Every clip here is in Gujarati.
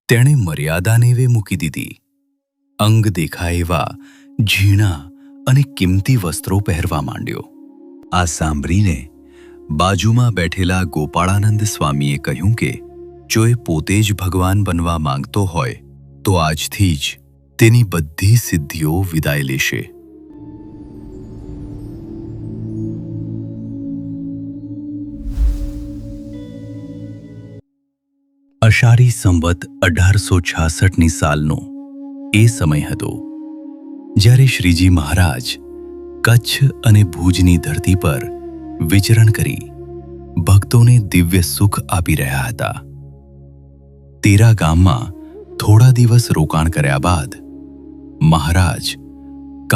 તેણે મર્યાદાને વે મૂકી દીધી. અંગ દેખાય એવા ઝીણા અને કિંમતી વસ્ત્રો પહેરવા માંડ્યો. આ સાંભળીને બાજુમાં બેઠેલા ગોપાળાનંદ સ્વામીએ કહ્યું કે જો એ પોતે જ ભગવાન બનવા માંગતો હોય તો આજથી જ તેની બધી સિદ્ધિઓ વિદાય લેશે. અષાઢી સંવત 1866ની સાલનો એ સમય હતો જ્યારે શ્રીજી મહારાજ કચ્છ અને ભુજની ધરતી પર વિચરણ કરી ભક્તોને દિવ્ય સુખ આપી રહ્યા હતા. તેરા ગામમાં થોડા દિવસ રોકાણ કર્યા બાદ મહારાજ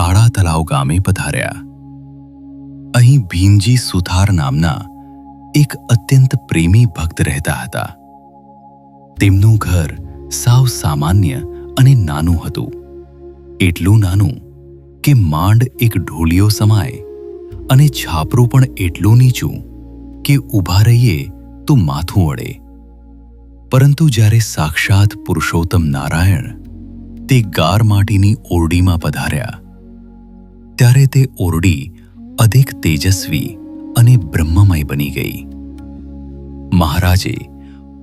કાળા તલાવ ગામે પધાર્યા. અહીં ભીમજી સુથાર નામના એક અત્યંત પ્રેમી ભક્ત રહેતા હતા. તેમનું ઘર સાવ સામાન્ય અને નાનું હતું. એટલું નાનું કે માંડ એક ઢોલિયો સમાય અને છાપરું પણ એટલું નીચું કે ઊભા રહીએ તો માથું અડે. પરંતુ જ્યારે સાક્ષાત પુરુષોત્તમ નારાયણ તે ગાર માટીની ઓરડીમાં પધાર્યા ત્યારે તે ઓરડી અધિક તેજસ્વી અને બ્રહ્મમય બની ગઈ. મહારાજે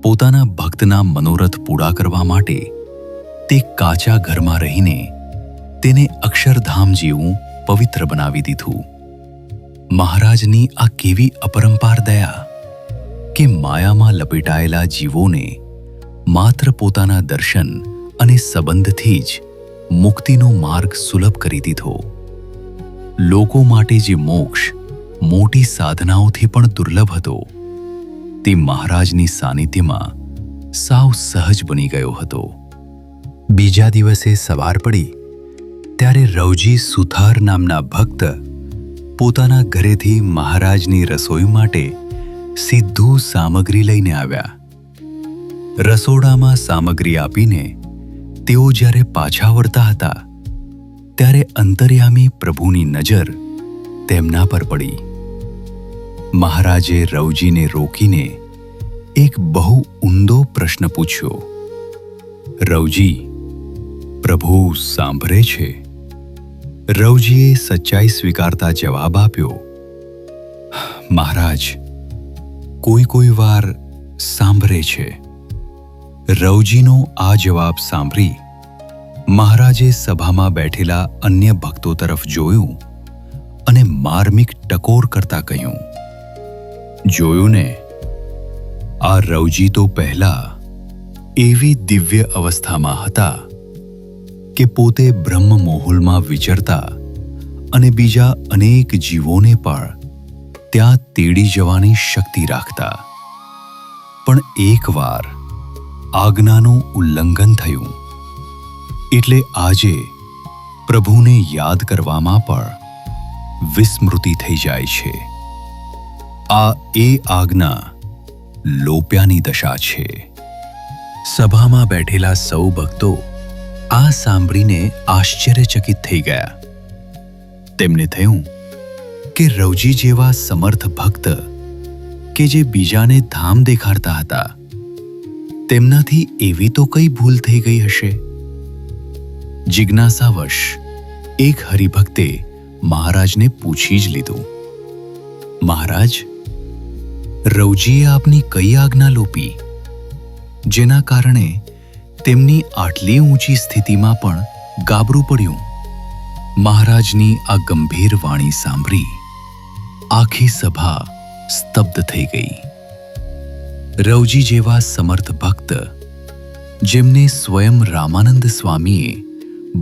પોતાના ભક્તના મનોરથ પૂરા કરવા માટે તે કાચા ઘરમાં રહીને તેને અક્ષરધામ જેવું પવિત્ર બનાવી દીધું. મહારાજની આ કેવી અપરંપાર દયા કે માયામાં લપેટાયેલા જીવોને માત્ર પોતાના દર્શન અને સંબંધથી જ મુક્તિનો માર્ગ સુલભ કરી દીધો. લોકો માટે જે મોક્ષ મોટી સાધનાઓથી પણ દુર્લભ હતો તે મહારાજની સાનિધ્યમાં સાવ સહજ બની ગયો હતો. બીજા દિવસે સવાર પડી ત્યારે રવજી સુથાર નામના ભક્ત પોતાના ઘરેથી મહારાજની રસોઈ માટે સીધું સામગ્રી લઈને આવ્યા. રસોડામાં સામગ્રી આપીને તેઓ જ્યારે પાછા વળતા હતા ત્યારે અંતર્યામી પ્રભુની નજર તેમના પર પડી. મહારાજે રવજીને રોકીને એક બહુ ઊંડો પ્રશ્ન પૂછ્યો. રવજી, પ્રભુ સાંભળે છે? રવજીએ સચ્ચાઈ સ્વીકારતા જવાબ આપ્યો, મહારાજ, કોઈ વાર સાંભળે છે. રવજીનો આ જવાબ સાંભળી મહારાજે સભામાં બેઠેલા અન્ય ભક્તો તરફ જોયું અને માર્મિક ટકોર કરતા કહ્યું, જોયું ને, આ રવજી તો પહેલા એવી દિવ્ય અવસ્થામાં હતા કે પોતે બ્રહ્મ મોહુલમાં વિચરતા અને બીજા અનેક જીવોને પણ ત્યાં તેડી જવાની શક્તિ રાખતા. પણ એકવાર આજ્ઞાનું ઉલ્લંઘન થયું એટલે આજે પ્રભુને યાદ કરવામાં પણ વિસ્મૃતિ થઈ જાય છે. આ એ આજ્ઞા લોપ્યાની દશા છે. સભામાં બેઠેલા સૌ ભક્તો આ સાંભળીને આશ્ચર્યચકિત થઈ ગયા. તેમને થયું કે રવજી જેવા સમર્થ ભક્ત કે જે બીજાને ધામ દેખાડતા હતા તેમનાથી એવી તો કઈ ભૂલ થઈ ગઈ હશે. જિજ્ઞાસાવશ એક હરિભક્તે મહારાજને પૂછી જ લીધું, મહારાજ, રવજીએ આપની કઈ આજ્ઞા લોપી જેના કારણે તેમની આટલી ઊંચી સ્થિતિમાં પણ ગાબરું પડ્યું? મહારાજની આ ગંભીર વાણી સાંભળી આખી સભા સ્તબ્ધ થઈ ગઈ. રવજી જેવા સમર્થ ભક્ત જેમને સ્વયં રામાનંદ સ્વામીએ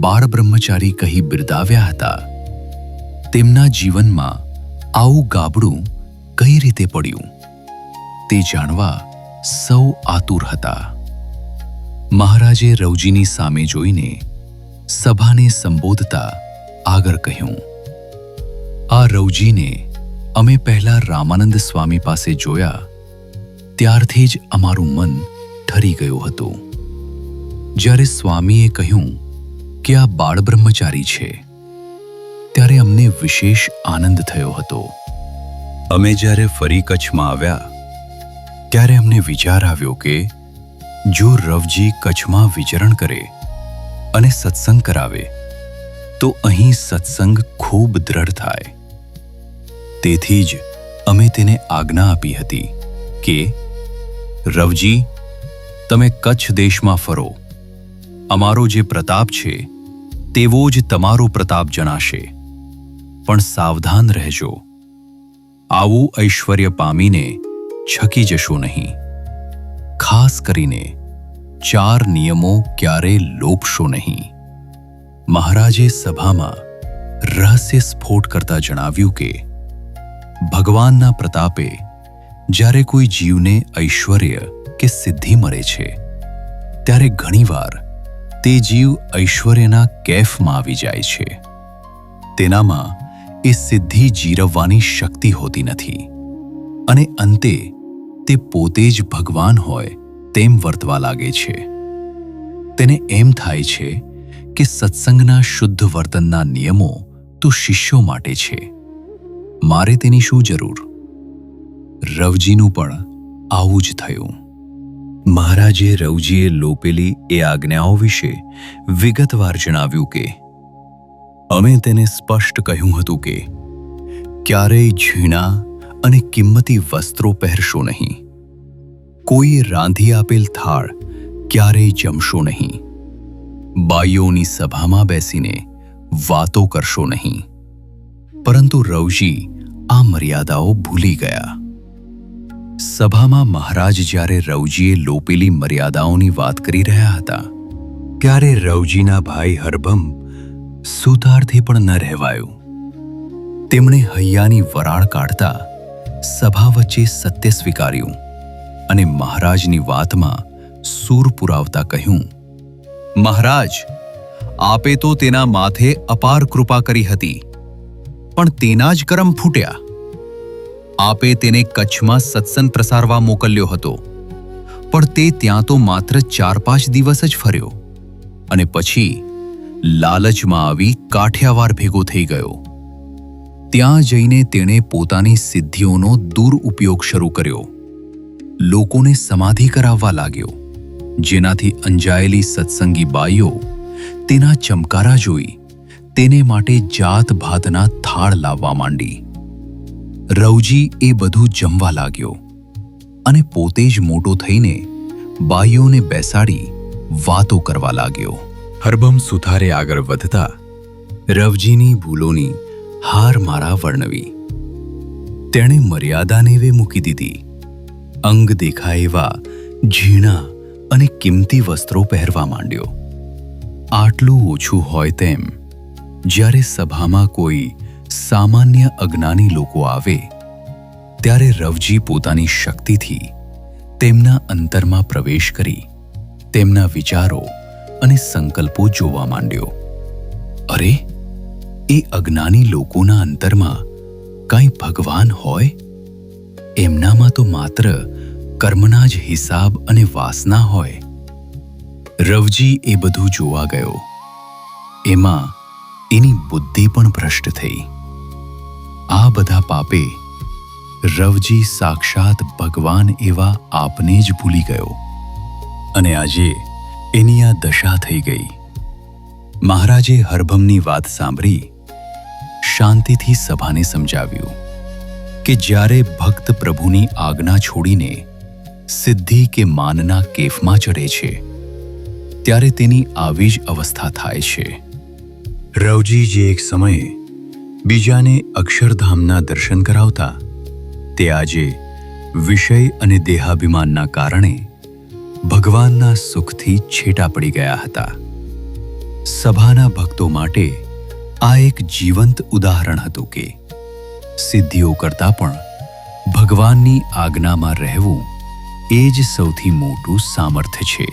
બાળ બ્રહ્મચારી કહી બિરદાવ્યા હતા તેમના જીવનમાં આવું ગાબડું કઈ રીતે પડ્યું તે જાણવા સૌ આતુર હતા. મહારાજે રવજીની સામે જોઈને સભાને સંબોધતા આગળ કહ્યું, આ રવજીને અમે પહેલા રામાનંદ સ્વામી પાસે જોયા ત્યારથી જ અમારું મન ઠરી ગયું હતું. જ્યારે સ્વામીએ કહ્યું કે આ બાળ બ્રહ્મચારી છે ત્યારે અમને વિશેષ આનંદ થયો હતો. અમે જ્યારે ફરી કચ્છમાં આવ્યા ત્યારે અમને વિચાર આવ્યો કે જો રવજી કચ્છમાં વિચરણ કરે અને સત્સંગ કરાવે તો અહીં સત્સંગ ખૂબ દ્રઢ થાય. તેથી જ અમે તેને આજ્ઞા આપી હતી કે રવજી, તમે કચ્છ દેશમાં ફરો. અમારો જે પ્રતાપ છે તેવો જ તમારો પ્રતાપ જણાશે, પણ સાવધાન રહેજો. આવું ઐશ્વર્ય પામીને છકી જશો નહીં. ખાસ કરીને 4 નિયમો ક્યારે લોપશો નહીં. મહારાજે સભામાં રહસ્ય સ્ફોટ કરતા જણાવ્યું કે ભગવાનના પ્રતાપે જ્યારે કોઈ જીવને ઐશ્વર્ય કે સિદ્ધિ મળે છે ત્યારે ઘણીવાર તે જીવ ઐશ્વર્યના કેફમાં આવી જાય છે. તેનામાં એ સિદ્ધિ જીરવવાની શક્તિ હોતી નથી અને અંતે તે પોતે જ ભગવાન હોય તેમ વર્તવા લાગે છે. તેને એમ થાય છે કે સત્સંગના શુદ્ધ વર્તનના નિયમો તો શિષ્યો માટે છે, મારે તેની શું જરૂર? રવજીનું પણ આવું જ થયું. મહારાજે રવજીએ લોપેલી એ આજ્ઞાઓ વિશે વિગતવાર જણાવ્યું કે અમે તેને સ્પષ્ટ કહ્યું હતું કે ક્યારેય ઝીણા અને કિંમતી વસ્ત્રો પહેરશો નહીં. કોઈએ રાંધી આપેલ થાળ ક્યારેય જમશો નહીં. બાઈઓની સભામાં બેસીને વાતો કરશો નહીં. પરંતુ રવજી આ મર્યાદાઓ ભૂલી ગયા. સભામાં મહારાજ જ્યારે રવજીએ લોપેલી મર્યાદાઓની વાત કરી રહ્યા હતા ત્યારે રવજીના ભાઈ હરભમ સુધારથી પણ ન રહેવાયું. તેમણે હૈયાની વરાળ કાઢતા સભા વચ્ચે સત્ય સ્વીકાર્યું અને મહારાજની વાતમાં સૂર પુરાવતા કહ્યું, મહારાજ, આપે તો તેના માથે અપાર કૃપા કરી હતી, પણ તેના જ કરમ ફૂટ્યા. આપે તેને કચ્છમાં સત્સંગ પ્રસારવા મોકલ્યો હતો, પણ તે ત્યાં તો માત્ર 4-5 દિવસ જ ફર્યો અને પછી લાલચમાં આવી કાઠિયાવાડ ભેગો થઈ ગયો. ત્યાં જઈને તેણે પોતાની સિદ્ધિઓનો દુરુપયોગ શરૂ કર્યો. લોકોને સમાધિ કરાવવા લાગ્યો, જેનાથી અંજાયેલી સત્સંગી બાઈઓ તેના ચમકારા જોઈ તેને માટે જાત ભાતના થાળ લાવવા માંડી. રવજી એ બધું જમવા લાગ્યો અને પોતે જ મોટો થઈને બાઈઓને બેસાડી વાતો કરવા લાગ્યો. હરભમ સુથારે આગળ વધતા રવજીની ભૂલોની હાર મારા વર્ણવી. તેણે મર્યાદાને વે મૂકી દીધી. અંગ દેખાય એવા ઝીણા અને કિંમતી વસ્ત્રો પહેરવા માંડ્યો. આટલું ઓછું હોય તેમ જ્યારે સભામાં કોઈ સામાન્ય અજ્ઞાની લોકો આવે ત્યારે રવજી પોતાની શક્તિથી તેમના અંતરમાં પ્રવેશ કરી તેમના વિચારો અને સંકલ્પો જોવા માંડ્યો. અરે, એ અજ્ઞાની લોકોના અંતરમાં કાંઈ ભગવાન હોય? એમનામાં તો માત્ર કર્મના જ હિસાબ અને વાસના હોય. રવજી એ બધું જોવા ગયો. એમાં એની બુદ્ધિ પણ ભ્રષ્ટ થઈ. આ બધા પાપે રવજી સાક્ષાત ભગવાન એવા આપને જ ભૂલી ગયો અને આજે એની આ દશા થઈ ગઈ. મહારાજે હરભમની વાત સાંભળી શાંતિથી સભાને સમજાવ્યું કે જ્યારે ભક્ત પ્રભુની આજ્ઞા છોડીને સિદ્ધિ કે માનના કેફમાં ચડે છે ત્યારે તેની આવી જ અવસ્થા થાય છે. રવજી જે એક સમયે બીજાને અક્ષરધામના દર્શન કરાવતા તે આજે વિષય અને દેહાભિમાનના કારણે ભગવાનના સુખથી છેટા પડી ગયા હતા. સભાના ભક્તો માટે આ એક જીવંત ઉદાહરણ હતું કે સિદ્ધિઓ કરતાં પણ ભગવાનની આજ્ઞામાં રહેવું એ જ સૌથી મોટું સામર્થ્ય છે.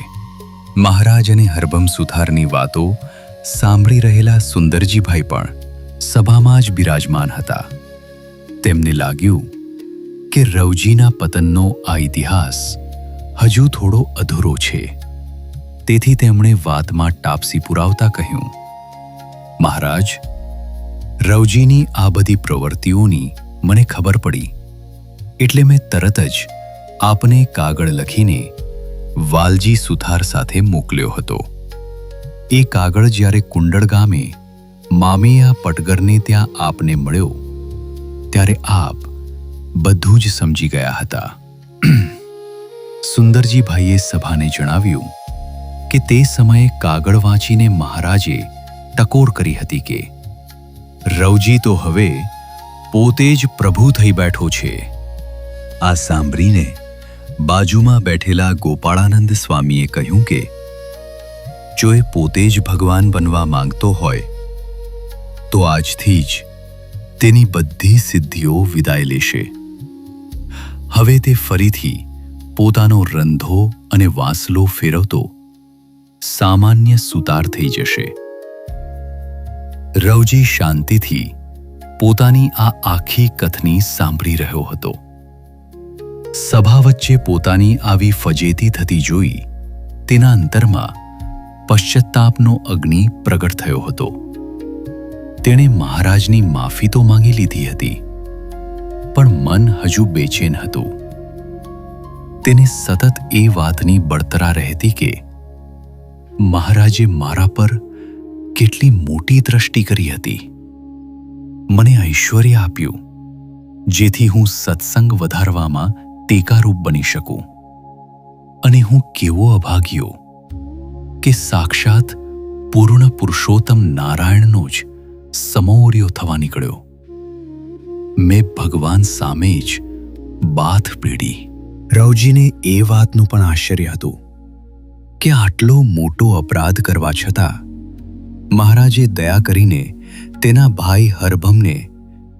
મહારાજ અને હરભમ સુથારની વાતો સાંભળી રહેલા સુંદરજીભાઈ પણ સભામાં જ બિરાજમાન હતા. તેમને લાગ્યું કે રવજીના પતનનો આ ઇતિહાસ હજુ થોડો અધૂરો છે. તેથી તેમણે વાતમાં ટાપસી પુરાવતા કહ્યું, મહારાજ, રવજીની આ બધી પ્રવૃત્તિઓની મને ખબર પડી એટલે મેં તરત જ આપને કાગળ લખીને વાલજી સુથાર સાથે મોકલ્યો હતો. એ કાગળ જ્યારે કુંડળ ગામે મામિયા પટગરને ત્યાં આપને મળ્યો ત્યારે આપ બધું જ સમજી ગયા હતા. સુંદરજીભાઈએ સભાને જણાવ્યું કે તે સમયે કાગળ વાંચીને મહારાજે ટકોર કરી હતી કે રવજી તો હવે પોતે જ પ્રભુ થઈ બેઠો છે. આ સાંભળીને બાજુમાં બેઠેલા ગોપાળાનંદ સ્વામીએ કહ્યું કે જો એ પોતે જ ભગવાન બનવા માંગતો હોય તો આજથી જ તેની બધી સિદ્ધિઓ વિદાય લેશે. હવે તે ફરીથી પોતાનો રંધો અને વાંસલો ફેરવતો સામાન્ય સુતાર થઈ જશે. રવજી શાંતિથી પોતાની આ આખી કથની સાંભળી રહ્યો હતો. સભા વચ્ચે પોતાની આવી ફજેતી થતી જોઈ તેના અંતરમાં પશ્ચાતાપનો અગ્નિ પ્રગટ થયો હતો. તેણે મહારાજની માફી તો માંગી લીધી હતી, પણ મન હજુ બેચેન હતું. તેને સતત એ વાતની બળતરા રહેતી કે મહારાજે મારા પર કેટલી મોટી દ્રષ્ટિ કરી હતી. મને ઐશ્વર્ય આપ્યું જેથી હું સત્સંગ વધારવામાં ટેકારૂપ બની શકું, અને હું કેવો અભાગ્યો કે સાક્ષાત પૂર્ણ પુરુષોત્તમ નારાયણનો જ સમૌર્યો થવા નીકળ્યો. મેં ભગવાન સામે જ બાથ પીડી. રવજીને એ વાતનું પણ આશ્ચર્ય હતું કે આટલો મોટો અપરાધ કરવા છતાં મહારાજે દયા કરીને તેના ભાઈ હરભમને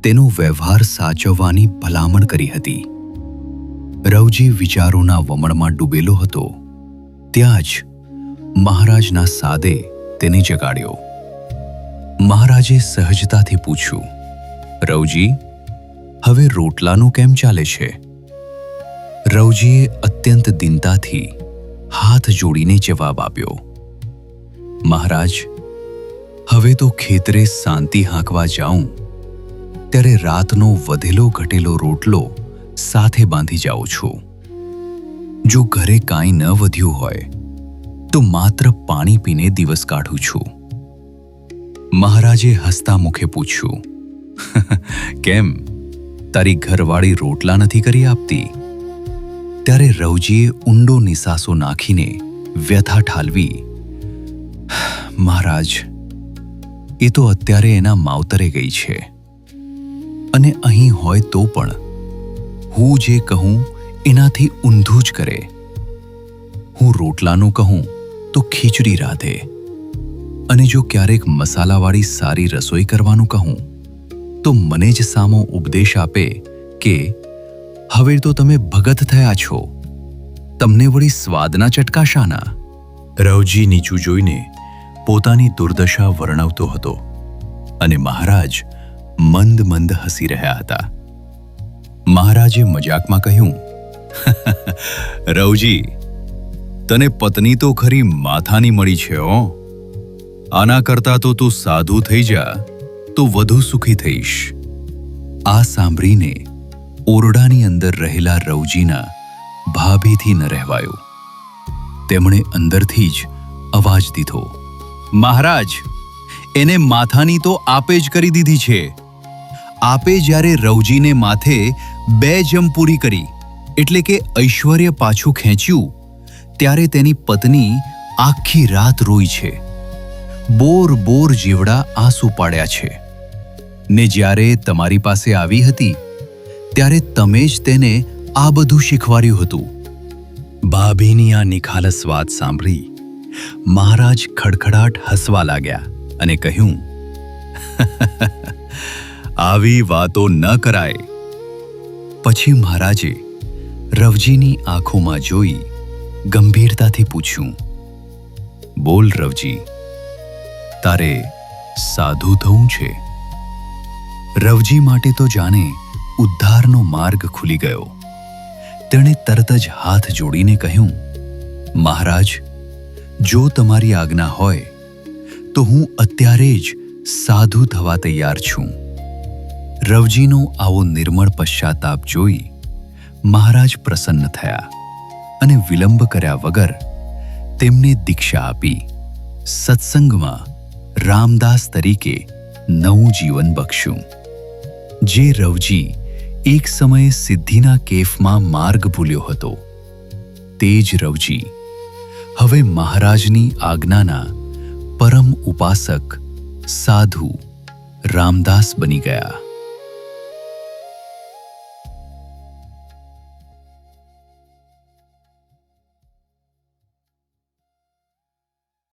તેનો વ્યવહાર સાચવવાની ભલામણ કરી હતી. રવજી વિચારોના વમળમાં ડૂબેલો હતો ત્યાં જ મહારાજના સાદે તેને જગાડ્યો. મહારાજે સહજતાથી પૂછ્યું, રવજી, હવે રોટલાનું કેમ ચાલે છે? રવજીએ અત્યંત દીનતાથી હાથ જોડીને જવાબ આપ્યો, મહારાજ, હવે તો ખેતરે શાંતિ હાંકવા જાઉં ત્યારે રાતનો વધેલો ઘટેલો રોટલો સાથે બાંધી જાઉં છું. જો ઘરે કાંઈ ન વધ્યું હોય તો માત્ર પાણી પીને દિવસ કાઢું છું. મહારાજે હસતા મુખે પૂછ્યું, કેમ, તારી ઘરવાળી રોટલા નથી કરી આપતી? ત્યારે રવજીએ ઊંડો નિસાસો નાખીને વ્યથા ઠાલવી, મહારાજ, એ તો અત્યારે એના માવતરે ગઈ છે, અને અહીં હોય તો પણ હું જે કહું એનાથી ઊંધું જ કરે. હું રોટલાનું કહું તો ખીચડી રાંધે, અને જો ક્યારેક મસાલાવાળી સારી રસોઈ કરવાનું કહું તો મને જ સામો ઉપદેશ આપે કે હવે તો તમે ભગત થયા છો, તમને વળી સ્વાદના ચટકાશાના. રવજી નીચું જોઈને પોતાની દુર્દશા વર્ણવતો હતો, અને મહારાજ મંદ મંદ હસી રહ્યા હતા. મહારાજે મજાકમાં કહ્યું, રવજી, તને પત્ની તો ખરી માથાની મળી છે હો. આના કરતા તો તું સાધુ થઈ જા તો વધુ સુખી થઈશ. આ સાંભળીને ઓરડાની અંદર રહેલા રવજીના ભાભીથી ન રહેવાયું. તેમણે અંદરથી જ અવાજ દીધો, મહારાજ, એને માથાની તો આપે જ કરી દીધી છે. આપે જ્યારે રવજીને માથે 2 જમ પૂરી કરી એટલે કે ઐશ્વર્ય પાછું ખેંચ્યું ત્યારે તેની પત્ની આખી રાત રોઈ છે. બોર બોર જેવડા આંસુ પાડ્યા છે, ને જ્યારે તમારી પાસે આવી હતી ત્યારે તમે જ તેને આ બધું શીખવાડ્યું હતું. ભાભીની આ નિખાલસ વાત સાંભળી મહારાજ ખડખડાટ હસવા લાગ્યા અને કહ્યું, આવી વાતો ન કરાય. પછી મહારાજે રવજીની આંખોમાં જોઈ ગંભીરતાથી પૂછ્યું, બોલ રવજી, તારે સાધુ થવું છે? રવજી માટે તો જાણે ઉદ્ધારનો માર્ગ ખુલી ગયો. તેણે તરત જ હાથ જોડીને કહ્યું, મહારાજ, જો તમારી આજ્ઞા હોય તો હું અત્યારે જ સાધુ થવા તૈયાર છું. રવજીનો આવો નિર્મળ પશ્ચાતાપ જોઈ મહારાજ પ્રસન્ન થયા અને વિલંબ કર્યા વગર તેમને દીક્ષા આપી સત્સંગમાં રામદાસ તરીકે નવું જીવન બક્ષ્યું. જે રવજી એક સમયે સિદ્ધિના કેફમાં માર્ગ ભૂલ્યો હતો, તે જ રવજી હવે મહારાજની આજ્ઞાના પરમ ઉપાસક સાધુ રામદાસ બની ગયા.